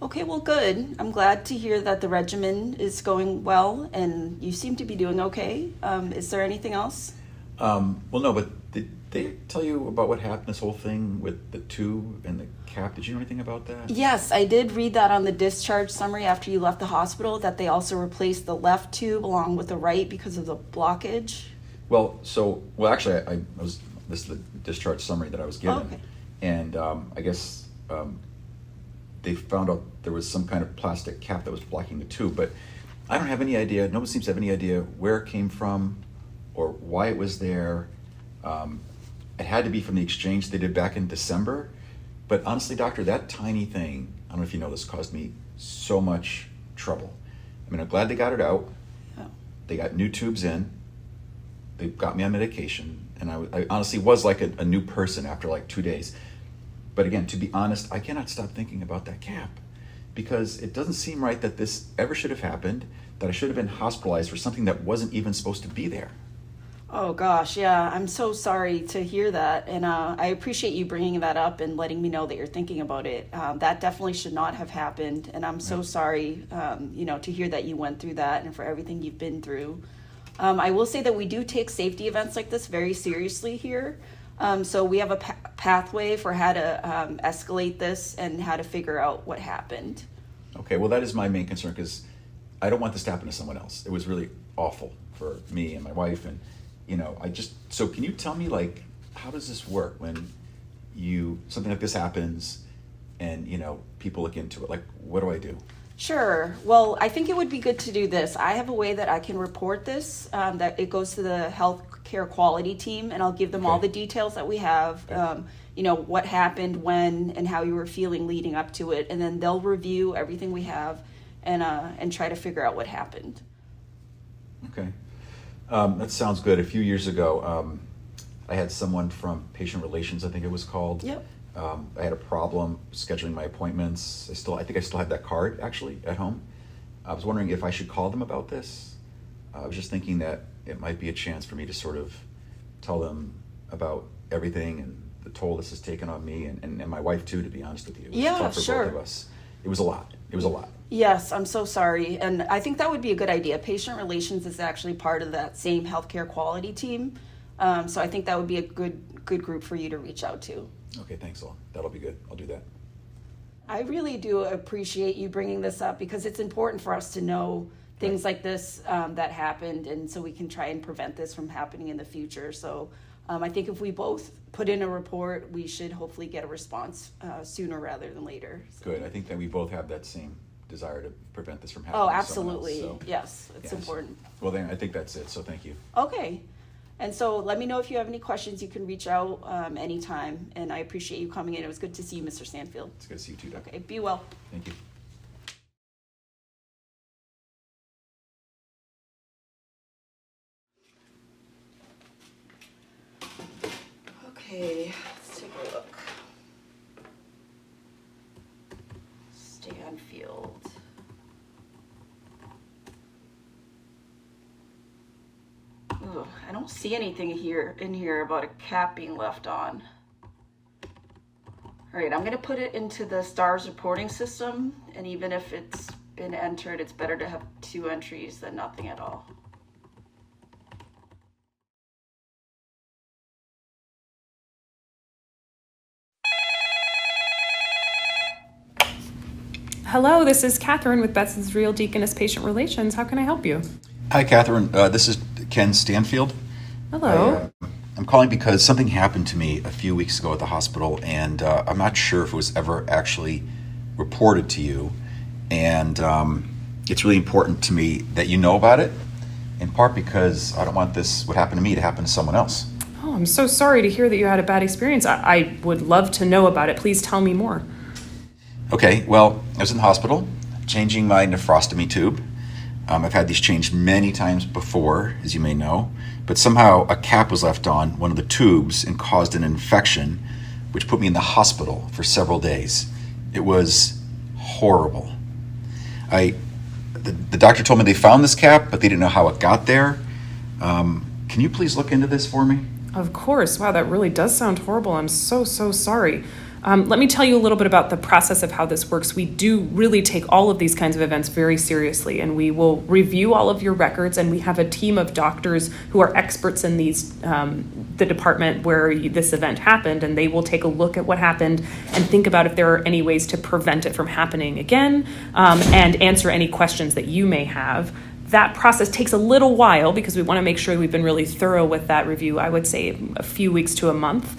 Okay, well, good. I'm glad to hear that the regimen is going well and you seem to be doing okay. Is there anything else? Well, no, but did they tell you about what happened, this whole thing with the tube and the cap? Did you know anything about that? Yes, I did read that on the discharge summary after you left the hospital that they also replaced the left tube along with the right because of the blockage. Well, actually, I was, this is the discharge summary that I was given. Oh, okay. And I guess they found out there was some kind of plastic cap that was blocking the tube, but I don't have any idea, no one seems to have any idea where it came from or why it was there. It had to be from the exchange they did back in December. But honestly, doctor, that tiny thing, I don't know if you know this, caused me so much trouble. I mean, I'm glad they got it out. Oh. They got new tubes in. They got me on medication. And I honestly was like a new person after like 2 days. But again, to be honest, I cannot stop thinking about that cap because it doesn't seem right that this ever should have happened, that I should have been hospitalized for something that wasn't even supposed to be there. Oh gosh, yeah, I'm so sorry to hear that. And I appreciate you bringing that up and letting me know that you're thinking about it. That definitely should not have happened. And I'm so sorry, to hear that you went through that and for everything you've been through. I will say that we do take safety events like this very seriously here. So we have a pathway for how to escalate this and how to figure out what happened. Okay, well, that is my main concern because I don't want this to happen to someone else. It was really awful for me and my wife. And, so can you tell me, like, how does this work when something like this happens and, people look into it? Like, what do I do? Sure. Well, I think it would be good to do this. I have a way that I can report this, that it goes to the healthcare quality team, and I'll give them all the details that we have, what happened, when, and how you were feeling leading up to it, and then they'll review everything we have and try to figure out what happened. Okay. That sounds good. A few years ago, I had someone from Patient Relations, I think it was called. Yep. I had a problem scheduling my appointments. I think I still had that card actually at home. I was wondering if I should call them about this. I was just thinking that it might be a chance for me to sort of tell them about everything and the toll this has taken on me and my wife too, to be honest with you. It was tough for both of us. It was a lot. Yes, I'm so sorry. And I think that would be a good idea. Patient Relations is actually part of that same healthcare quality team. So I think that would be a good group for you to reach out to. Okay, thanks, that'll be good. I'll do that. I really do appreciate you bringing this up because it's important for us to know things like this that happened, and so we can try and prevent this from happening in the future. So I think if we both put in a report, we should hopefully get a response sooner rather than later. So. Good. I think that we both have that same desire to prevent this from happening. Oh, to absolutely. someone else, so. Yes, it's important. Well, then I think that's it. So thank you. Okay. And so let me know if you have any questions. You can reach out anytime. And I appreciate you coming in. It was good to see you, Mr. Stanfield. It's good to see you too, Doc. Okay, be well. Thank you. Okay, let's take a look. Stanfield. Ugh, I don't see anything in here about a cap being left on. All right, I'm gonna put it into the STARS reporting system, and even if it's been entered, it's better to have 2 entries than nothing at all. Hello, this is Catherine with Beth's Israel Deaconess Patient Relations. How can I help you? Hi, Catherine. This is Ken Stanfield. Hello. I'm calling because something happened to me a few weeks ago at the hospital, and I'm not sure if it was ever actually reported to you. And it's really important to me that you know about it, in part because I don't want what happened to me to happen to someone else. Oh, I'm so sorry to hear that you had a bad experience. I would love to know about it. Please tell me more. Okay, well, I was in the hospital changing my nephrostomy tube. I've had these changed many times before, as you may know, but somehow a cap was left on one of the tubes and caused an infection, which put me in the hospital for several days. It was horrible. The doctor told me they found this cap, but they didn't know how it got there. Can you please look into this for me? Of course. Wow, that really does sound horrible. I'm so sorry. Let me tell you a little bit about the process of how this works. We do really take all of these kinds of events very seriously, and we will review all of your records, and we have a team of doctors who are experts in the department where this event happened, and they will take a look at what happened and think about if there are any ways to prevent it from happening again, and answer any questions that you may have. That process takes a little while because we want to make sure we've been really thorough with that review. I would say a few weeks to a month.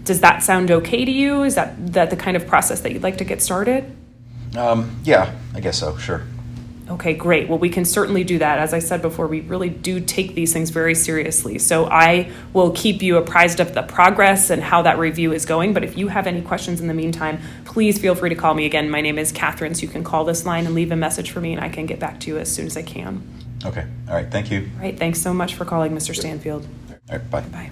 Does that sound okay to you? Is that the kind of process that you'd like to get started? Yeah, I guess so, sure. Okay, great. Well, we can certainly do that. As I said before, we really do take these things very seriously. So I will keep you apprised of the progress and how that review is going. But if you have any questions in the meantime, please feel free to call me again. My name is Catherine, so you can call this line and leave a message for me, and I can get back to you as soon as I can. Okay, all right, thank you. All right, thanks so much for calling, Mr. Stanfield. All right, bye. Bye.